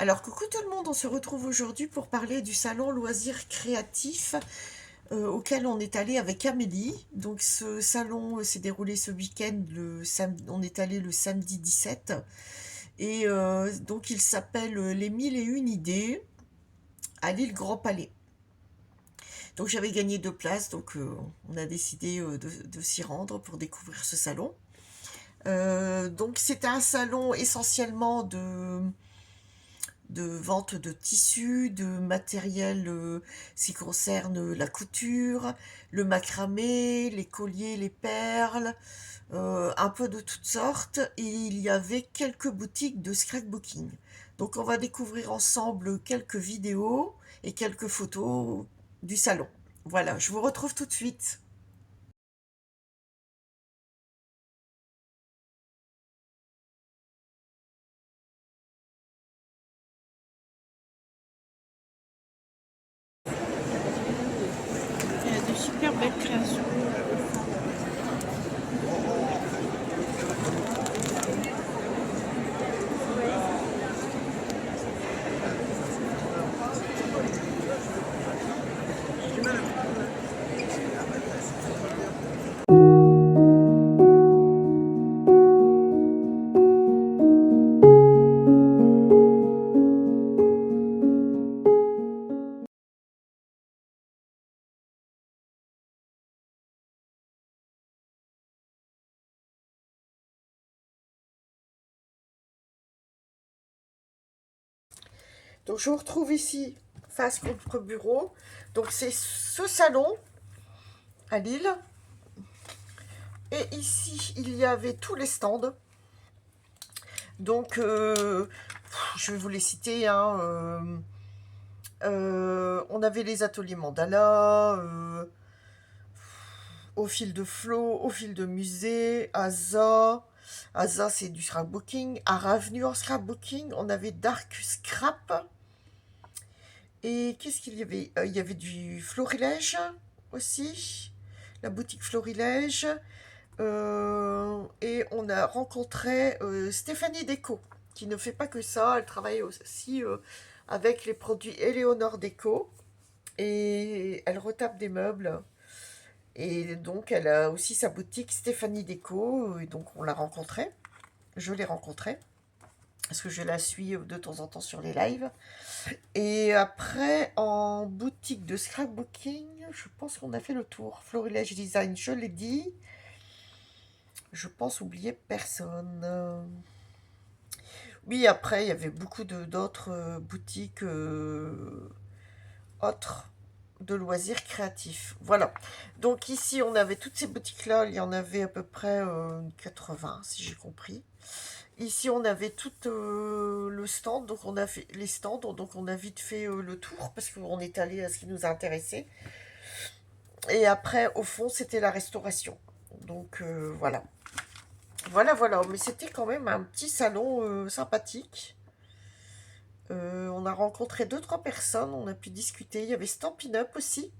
Alors, coucou tout le monde, on se retrouve aujourd'hui pour parler du salon loisirs créatifs auquel on est allé avec Amélie. Donc, ce salon s'est déroulé ce week-end, on est allé le samedi 17. Et donc, il s'appelle Les Mille et Une Idées à l'île Grand Palais. Donc, j'avais gagné 2 places, donc on a décidé de s'y rendre pour découvrir ce salon. Donc, c'était un salon essentiellement de vente de tissus, de matériel qui concerne la couture, le macramé, les colliers, les perles, un peu de toutes sortes. Et il y avait quelques boutiques de scrapbooking. Donc on va découvrir ensemble quelques vidéos et quelques photos du salon. Voilà, je vous retrouve tout de suite. Il y a de super belles créations. Donc je vous retrouve ici, face contre bureau. Donc c'est ce salon à Lille. Et ici, il y avait tous les stands. Donc, je vais vous les citer, hein. On avait les ateliers mandala, au fil de flot, au fil de musée, Asa. Asa, c'est du scrapbooking. Art Avenue en scrapbooking. On avait Dark Scrap. Et qu'est-ce qu'il y avait? Il y avait du florilège aussi. La boutique florilège. Et on a rencontré Stéphanie Déco, qui ne fait pas que ça, elle travaille aussi avec les produits Éléonore Déco, et elle retape des meubles. Et donc elle a aussi sa boutique Stéphanie Déco, et donc on l'a rencontrée, je l'ai rencontrée, parce que je la suis de temps en temps sur les lives. Et après, en boutique de scrapbooking, je pense qu'on a fait le tour. Florilège Design, je l'ai dit. Je pense oublier personne. Oui, après, il y avait beaucoup d'autres boutiques autres de loisirs créatifs. Voilà. Donc ici, on avait toutes ces boutiques-là. Il y en avait à peu près 80, si j'ai compris. Ici, on avait tout le stand. Donc, on a fait les stands. Donc, on a vite fait le tour parce qu'on est allé à ce qui nous a intéressé. Et après, au fond, c'était la restauration. Donc, voilà. Voilà, voilà, mais c'était quand même un petit salon sympathique. On a rencontré 2, 3 personnes, on a pu discuter. Il y avait Stampin' Up aussi.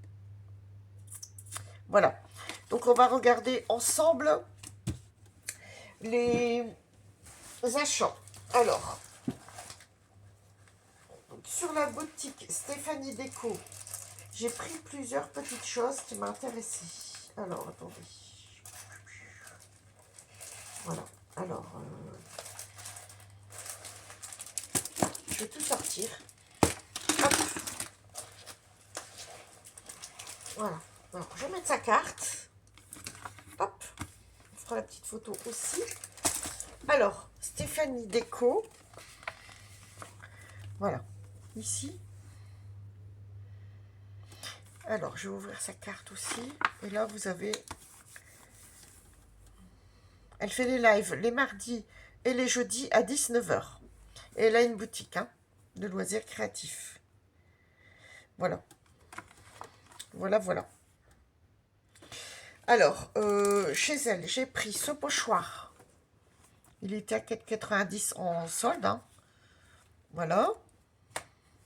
Voilà. Donc on va regarder ensemble les achats. Alors, donc, sur la boutique Stéphanie Déco, j'ai pris plusieurs petites choses qui m'intéressaient. Alors, attendez. Voilà. Alors, je vais tout sortir. Hop. Voilà. Alors, je vais mettre sa carte. Hop. On fera la petite photo aussi. Alors, Stéphanie Déco. Voilà. Ici. Alors, je vais ouvrir sa carte aussi. Et là, vous avez... Elle fait les lives les mardis et les jeudis à 19h. Et elle a une boutique de loisirs créatifs. Voilà. Voilà, voilà. Alors, chez elle, j'ai pris ce pochoir. Il était à 4,90 en solde. Voilà.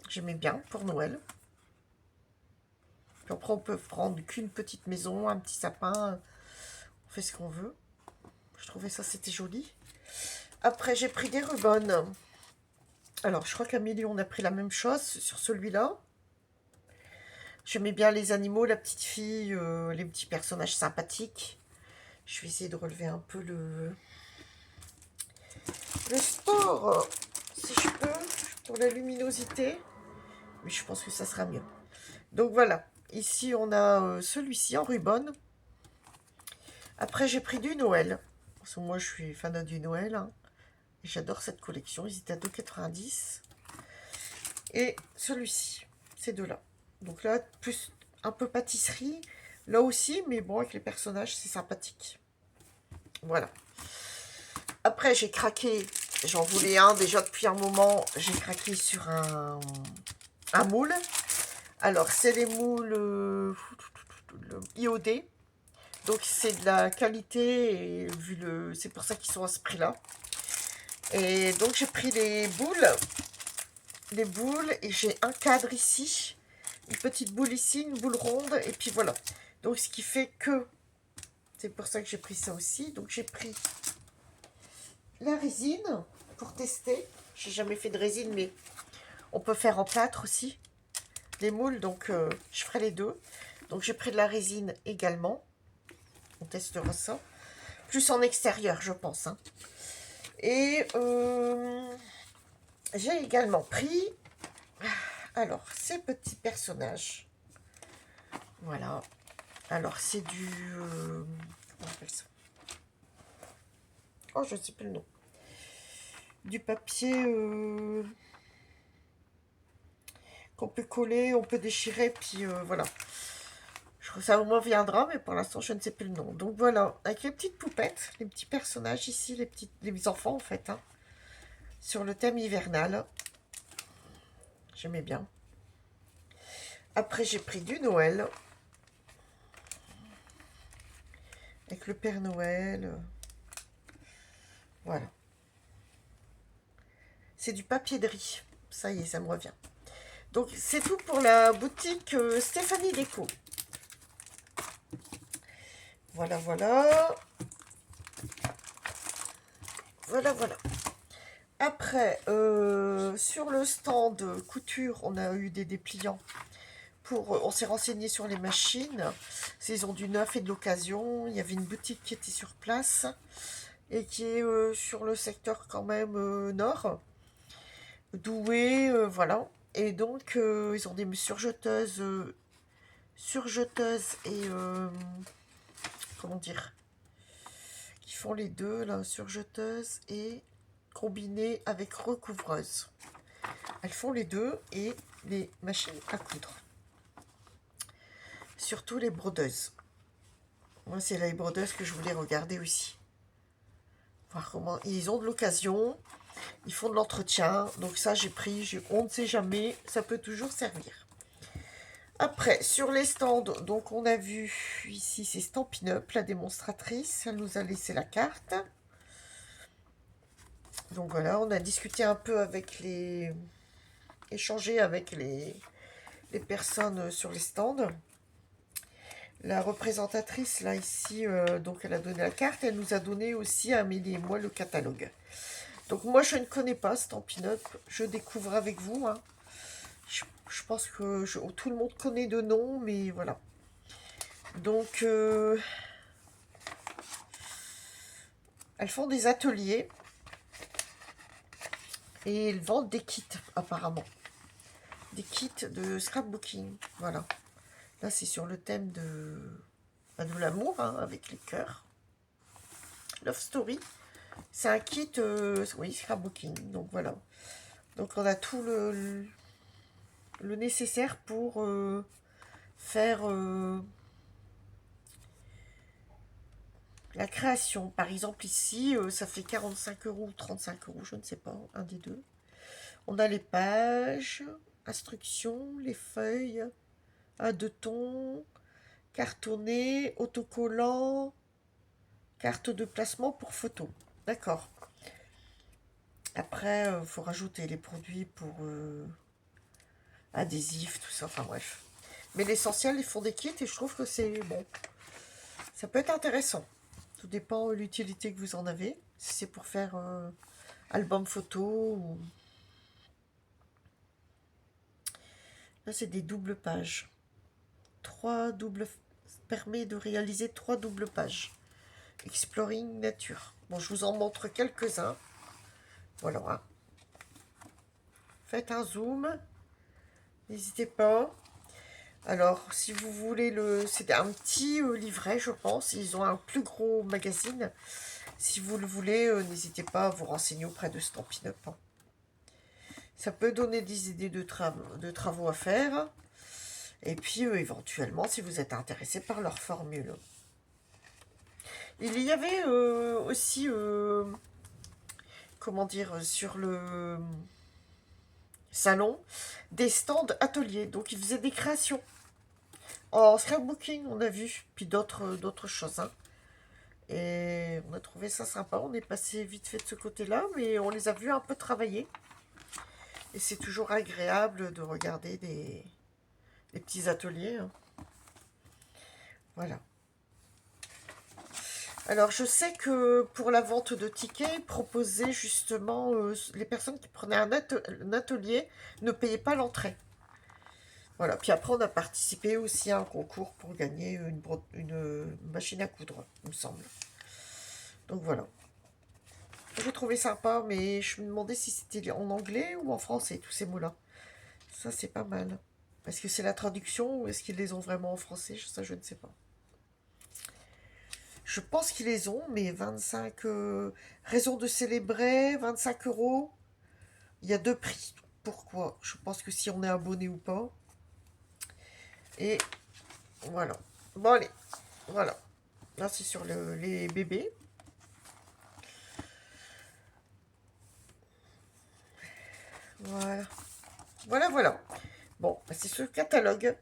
J'aimais bien pour Noël. Puis après, on peut prendre qu'une petite maison, un petit sapin. On fait ce qu'on veut. Je trouvais ça, c'était joli. Après, j'ai pris des rubans. Alors, je crois qu'Amélie, on a pris la même chose sur celui-là. J'aimais bien les animaux, la petite fille, les petits personnages sympathiques. Je vais essayer de relever un peu le sport, si je peux, pour la luminosité. Mais je pense que ça sera mieux. Donc voilà, ici on a celui-ci en ruban. Après j'ai pris du Noël. Parce que moi je suis fan du Noël. Hein, et j'adore cette collection, ils étaient à 2,90. Et celui-ci, ces deux-là. Donc là, plus un peu pâtisserie. Là aussi, mais bon, avec les personnages, c'est sympathique. Voilà. Après, j'ai craqué. J'en voulais un déjà depuis un moment. J'ai craqué sur un moule. Alors, c'est les moules IOD. Donc, c'est de la qualité. Et vu c'est pour ça qu'ils sont à ce prix-là. Et donc, j'ai pris les boules. Les boules. Et j'ai un cadre ici. Une petite boule ici. Une boule ronde. Et puis voilà. Donc, ce qui fait que... C'est pour ça que j'ai pris ça aussi. Donc, j'ai pris la résine pour tester. J'ai jamais fait de résine, mais on peut faire en plâtre aussi. Les moules, donc je ferai les deux. Donc j'ai pris de la résine également. On testera ça. Plus en extérieur, je pense. Hein. Et j'ai également pris... Alors, ces petits personnages. Voilà. Alors, c'est du... comment on appelle ça? Oh, je ne sais plus le nom. Du papier qu'on peut coller, on peut déchirer, puis voilà. Ça au moins viendra, mais pour l'instant, je ne sais plus le nom. Donc voilà, avec les petites poupettes, les petits personnages ici, les enfants en fait, hein, sur le thème hivernal. J'aimais bien. Après, j'ai pris du Noël. Avec le Père Noël. Voilà. C'est du papier de riz. Ça y est, ça me revient. Donc, c'est tout pour la boutique Stéphanie Déco. Voilà, voilà. Voilà, voilà. Après, sur le stand couture, on a eu des dépliants. On s'est renseigné sur les machines. Ils ont du neuf et de l'occasion. Il y avait une boutique qui était sur place et qui est sur le secteur quand même nord. Douai, voilà. Et donc, ils ont des surjeteuses et... comment dire, qui font les deux, là, surjeteuses et combinées avec recouvreuse. Elles font les deux et les machines à coudre. Surtout les brodeuses. Moi, c'est les brodeuses que je voulais regarder aussi. Voir comment ils ont de l'occasion, ils font de l'entretien. Donc ça, j'ai pris. On ne sait jamais, ça peut toujours servir. Après, sur les stands, donc on a vu ici, c'est Stampin' Up, la démonstratrice. Elle nous a laissé la carte. Donc voilà, on a discuté un peu avec échangé avec les personnes sur les stands. La représentatrice, là, ici, donc elle a donné la carte. Elle nous a donné aussi, à Amélie et moi, le catalogue. Donc moi, je ne connais pas Stampin' Up. Je découvre avec vous. Hein. Je pense que tout le monde connaît de nom, mais voilà. Donc, elles font des ateliers. Et elles vendent des kits, apparemment. Des kits de scrapbooking. Voilà. Là, c'est sur le thème de l'amour, hein, avec les cœurs. Love Story. C'est un kit, oui, scrapbooking. Donc, voilà. Donc, on a tout le nécessaire pour faire la création. Par exemple, ici, ça fait 45 € ou 35 €, je ne sais pas, un des deux. On a les pages, instructions, les feuilles, à deux tons, cartonné, autocollant, carte de placement pour photo. D'accord. Après, il faut rajouter les produits pour adhésifs, tout ça, enfin bref. Mais l'essentiel, ils font des kits et je trouve que c'est bon. Ça peut être intéressant. Tout dépend de l'utilité que vous en avez. Si c'est pour faire album photo ou Là, c'est des doubles pages. 3 doubles... permet de réaliser 3 doubles pages. Exploring Nature. Bon, je vous en montre quelques-uns. Voilà. Hein. Faites un zoom. N'hésitez pas. Alors, si vous voulez le... C'est un petit livret, je pense. Ils ont un plus gros magazine. Si vous le voulez, n'hésitez pas à vous renseigner auprès de Stampin' Up. Hein. Ça peut donner des idées de travaux à faire. Et puis, éventuellement, si vous êtes intéressé par leur formule. Il y avait aussi, comment dire, sur le salon, des stands ateliers. Donc, ils faisaient des créations. En scrapbooking, on a vu. Puis d'autres choses. Hein. Et on a trouvé ça sympa. On est passé vite fait de ce côté-là, mais on les a vus un peu travailler. Et c'est toujours agréable de regarder des petits ateliers. Hein. Voilà. Alors, je sais que pour la vente de tickets, proposer justement, les personnes qui prenaient un atelier ne payaient pas l'entrée. Voilà. Puis après, on a participé aussi à un concours pour gagner une machine à coudre, il me semble. Donc voilà. J'ai trouvé sympa, mais je me demandais si c'était en anglais ou en français, tous ces mots-là. Ça, c'est pas mal. Est-ce que c'est la traduction ou est-ce qu'ils les ont vraiment en français? Ça, je ne sais pas. Je pense qu'ils les ont, mais 25 raisons de célébrer, 25 euros. Il y a 2 prix. Pourquoi? Je pense que si on est abonné ou pas. Et voilà. Bon, allez. Voilà. Là, c'est sur les bébés. Voilà. Voilà, voilà. Bon, c'est ce catalogue.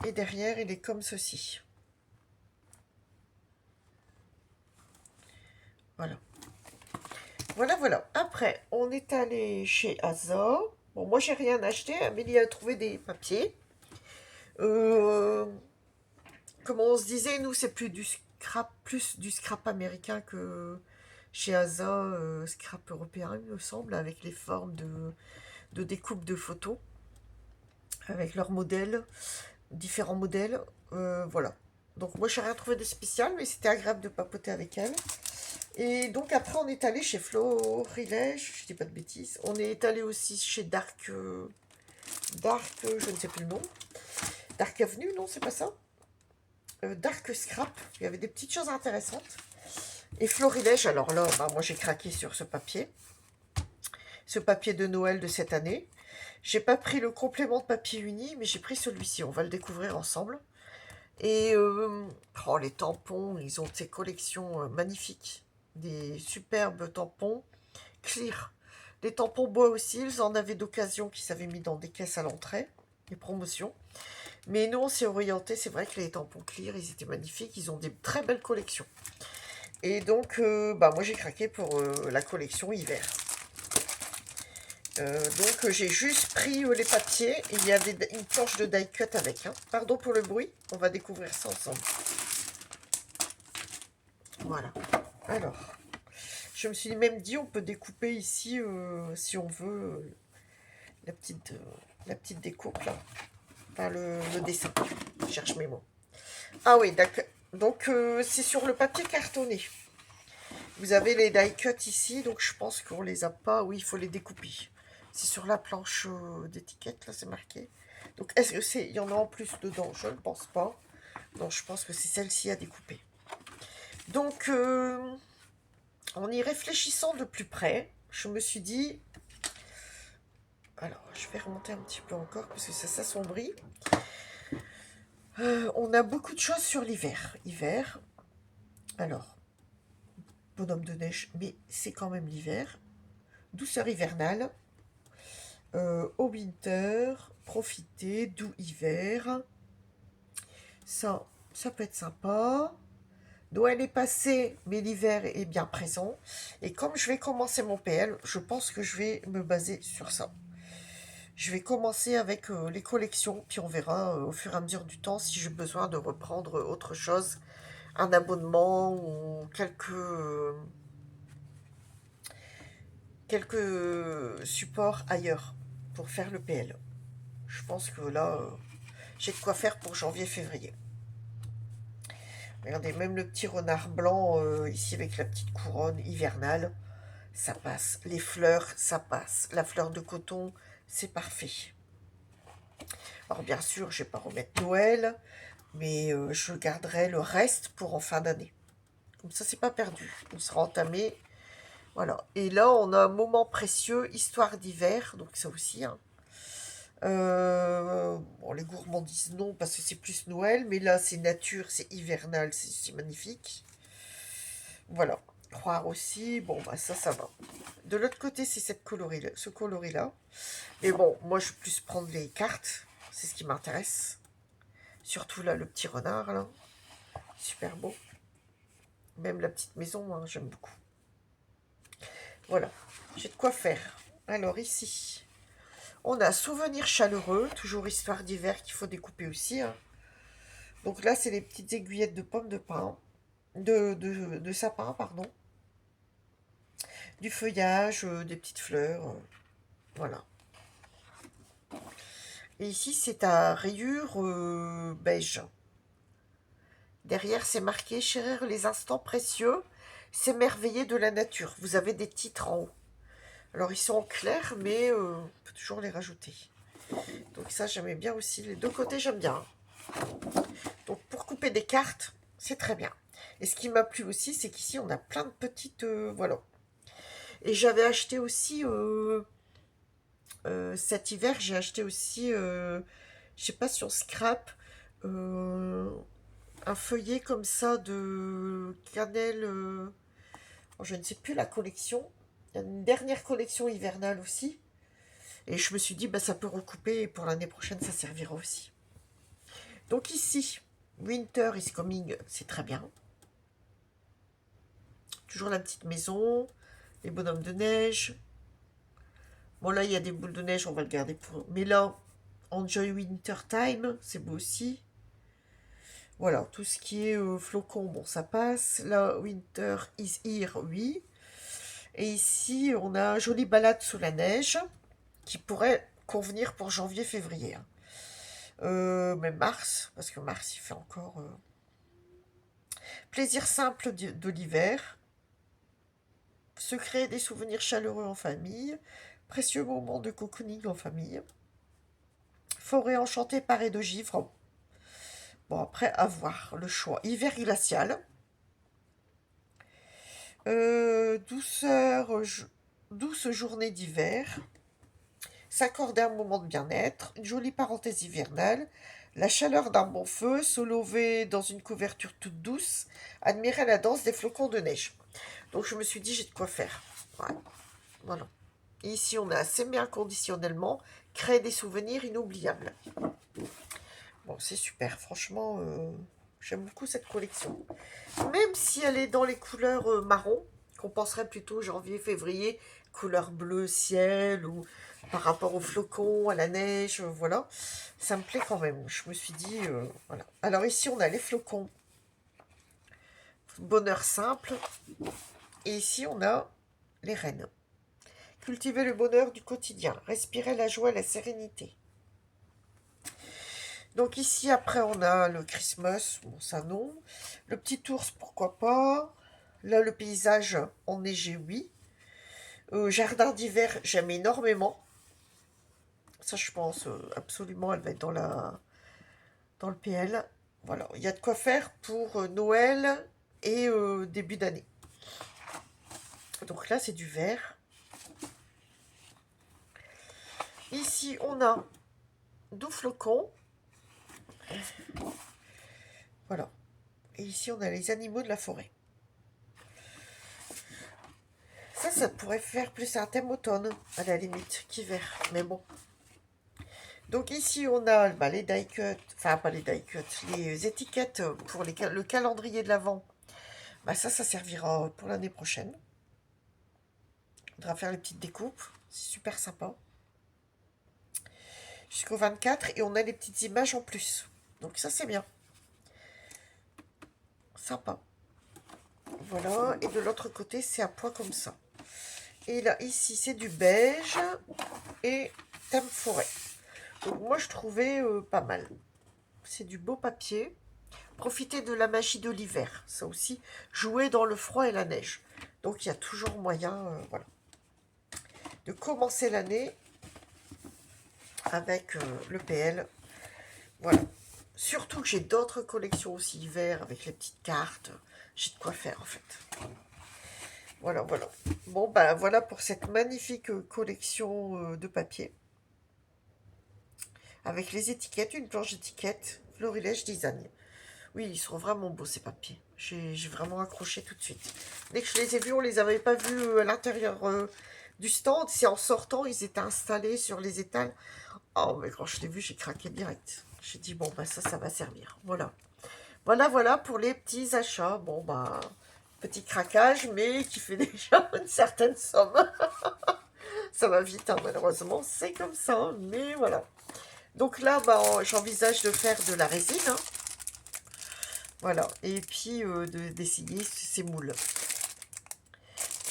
Et derrière, il est comme ceci. Voilà. Voilà, voilà. Après, on est allé chez Asa. Bon, moi, j'ai rien acheté. Amélie a trouvé des papiers. Comme on se disait, nous, c'est plus du scrap américain que chez Asa, scrap européen, il me semble, avec les formes de découpe de photos, avec leurs modèles, différents modèles. Voilà. Donc, moi, j'ai rien trouvé de spécial, mais c'était agréable de papoter avec elle. Et donc après, on est allé chez Florilège, je dis pas de bêtises. On est allé aussi chez Dark, je ne sais plus le nom. Dark Avenue, non, c'est pas ça. Dark Scrap, il y avait des petites choses intéressantes. Et Florilège, alors là, bah, moi j'ai craqué sur ce papier. Ce papier de Noël de cette année. J'ai pas pris le complément de papier uni, mais j'ai pris celui-ci. On va le découvrir ensemble. Et oh, les tampons, ils ont ces collections magnifiques. Des superbes tampons clear. Les tampons bois aussi, ils en avaient d'occasion qui s'avaient mis dans des caisses à l'entrée, les promotions. Mais nous, on s'est orienté, c'est vrai que les tampons clear, ils étaient magnifiques, ils ont des très belles collections. Et donc, bah, moi j'ai craqué pour la collection hiver. Donc j'ai juste pris les papiers, et il y avait une planche de die cut avec. Hein. Pardon pour le bruit, on va découvrir ça ensemble. Voilà. Alors, je me suis même dit, on peut découper ici, si on veut, la petite découpe, là. Enfin, le dessin. Je cherche mes mots. Ah oui, d'accord. Donc, c'est sur le papier cartonné. Vous avez les die cut ici, donc je pense qu'on les a pas. Oui, il faut les découper. C'est sur la planche d'étiquette, là, c'est marqué. Donc, est-ce que il y en a en plus dedans? Je ne pense pas. Non, je pense que c'est celle-ci à découper. Donc, en y réfléchissant de plus près, je me suis dit... Alors, je vais remonter un petit peu encore, parce que ça s'assombrit. On a beaucoup de choses sur l'hiver. Hiver. Alors, bonhomme de neige, mais c'est quand même l'hiver. Douceur hivernale. Au winter, profiter, doux hiver. Ça peut être sympa. Noël est passé, mais l'hiver est bien présent. Et comme je vais commencer mon PL, je pense que je vais me baser sur ça. Je vais commencer avec les collections, puis on verra au fur et à mesure du temps si j'ai besoin de reprendre autre chose, un abonnement ou quelques supports ailleurs pour faire le PL. Je pense que là, j'ai de quoi faire pour janvier-février. Regardez, même le petit renard blanc, ici avec la petite couronne hivernale, ça passe. Les fleurs, ça passe. La fleur de coton, c'est parfait. Alors bien sûr, je ne vais pas remettre Noël, mais je garderai le reste pour en fin d'année. Comme ça, c'est pas perdu. Il sera entamé. Voilà. Et là, on a un moment précieux, histoire d'hiver, donc ça aussi. Hein. Bon, les gourmandises, non, parce que c'est plus Noël, mais là, c'est nature, c'est hivernal, c'est magnifique. Voilà. Croire aussi, bon, bah ça va. De l'autre côté, c'est ce coloris-là. Mais bon, moi, je vais plus prendre les cartes. C'est ce qui m'intéresse. Surtout là, le petit renard, là. Super beau. Même la petite maison, hein, j'aime beaucoup. Voilà. J'ai de quoi faire. Alors, ici, on a souvenir chaleureux. Toujours histoire d'hiver qu'il faut découper aussi. Hein. Donc là, c'est les petites aiguillettes de pommes de pin. De sapin, pardon. Du feuillage, des petites fleurs. Voilà. Et ici, c'est à rayures beige. Derrière, c'est marqué chérir les instants précieux, s'émerveiller de la nature. Vous avez des titres en haut. Alors, ils sont en clair, mais on peut toujours les rajouter. Donc ça, j'aimais bien aussi. Les deux côtés, j'aime bien. Donc, pour couper des cartes, c'est très bien. Et ce qui m'a plu aussi, c'est qu'ici, on a plein de petites... voilà. Et j'avais acheté aussi... cet hiver, j'ai acheté aussi... je sais pas, sur Scrap... un feuillet comme ça de cannelle. Je ne sais plus la collection. Il y a une dernière collection hivernale aussi. Et je me suis dit, bah, ça peut recouper et pour l'année prochaine, ça servira aussi. Donc ici, Winter is coming, c'est très bien. Toujours la petite maison, les bonhommes de neige. Bon, là, il y a des boules de neige, on va le garder pour... Mais là, Enjoy Winter Time, c'est beau aussi. Voilà, tout ce qui est flocons, bon, ça passe. Là, Winter is here, oui. Et ici, on a un joli balade sous la neige qui pourrait convenir pour janvier-février. Hein. Mais mars, parce que mars, il fait encore... Plaisir simple de l'hiver. Se créer des souvenirs chaleureux en famille. Précieux moments de cocooning en famille. Forêt enchantée parée de givre. Bon, après, à voir le choix. Hiver glacial. Douceur, douce journée d'hiver. S'accorder un moment de bien-être. Une jolie parenthèse hivernale. La chaleur d'un bon feu. Se lever dans une couverture toute douce. Admirer la danse des flocons de neige. Donc je me suis dit, j'ai de quoi faire. Ouais. Voilà. Et ici, on a s'aimer inconditionnellement. Créer des souvenirs inoubliables. Bon, c'est super. Franchement, j'aime beaucoup cette collection. Même si elle est dans les couleurs marron, qu'on penserait plutôt janvier-février, couleur bleu ciel, ou par rapport aux flocons, à la neige, voilà. Ça me plaît quand même. Je me suis dit, voilà. Alors ici, on a les flocons. Bonheur simple. Et ici, on a les rennes. Cultiver le bonheur du quotidien. Respirer la joie et la sérénité. Donc ici, après, on a le Christmas. Bon, ça, non. Le petit ours, pourquoi pas. Là, le paysage enneigé, oui. Jardin d'hiver, j'aime énormément. Ça, je pense, absolument, elle va être dans le PL. Voilà, il y a de quoi faire pour Noël et début d'année. Donc là, c'est du vert. Ici, on a doux flocons. Voilà. Et ici, on a les animaux de la forêt. Ça pourrait faire plus un thème automne, à la limite, qu'hiver. Mais bon. Donc ici, on a bah, les die-cuts, enfin pas les die-cuts, les étiquettes pour le calendrier de l'Avent. Bah, ça servira pour l'année prochaine. On devra faire les petites découpes. C'est super sympa. Jusqu'au 24, et on a les petites images en plus. Donc ça, c'est bien. Sympa. Voilà, et de l'autre côté, c'est à poids comme ça. Et là, ici, c'est du beige et thème forêt. Donc moi, je trouvais pas mal. C'est du beau papier. Profitez de la magie de l'hiver. Ça aussi, jouer dans le froid et la neige. Donc il y a toujours moyen, voilà, de commencer l'année avec le PL. Voilà. Surtout que j'ai d'autres collections aussi hiver avec les petites cartes. J'ai de quoi faire en fait. Voilà, voilà. Bon, ben voilà pour cette magnifique collection de papier. Avec les étiquettes, une planche d'étiquettes, Florilège Design. Oui, ils sont vraiment beaux ces papiers. J'ai vraiment accroché tout de suite. Dès que je les ai vus, on les avait pas vus à l'intérieur du stand. C'est en sortant, ils étaient installés sur les étals. Oh, mais quand je l'ai vu, j'ai craqué direct. J'ai dit, bon, bah ça va servir. Voilà. Voilà, voilà pour les petits achats. Bon, bah, petit craquage, mais qui fait déjà une certaine somme. Ça va vite, hein, malheureusement, c'est comme ça, hein, mais voilà. Donc là, bah, j'envisage de faire de la résine, hein. Voilà, et puis d'essayer ces moules.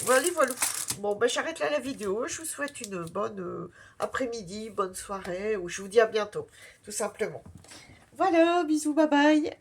Voilà, voilà. Bon, ben j'arrête là la vidéo. Je vous souhaite une bonne après-midi, bonne soirée, ou je vous dis à bientôt, tout simplement. Voilà, bisous, bye bye.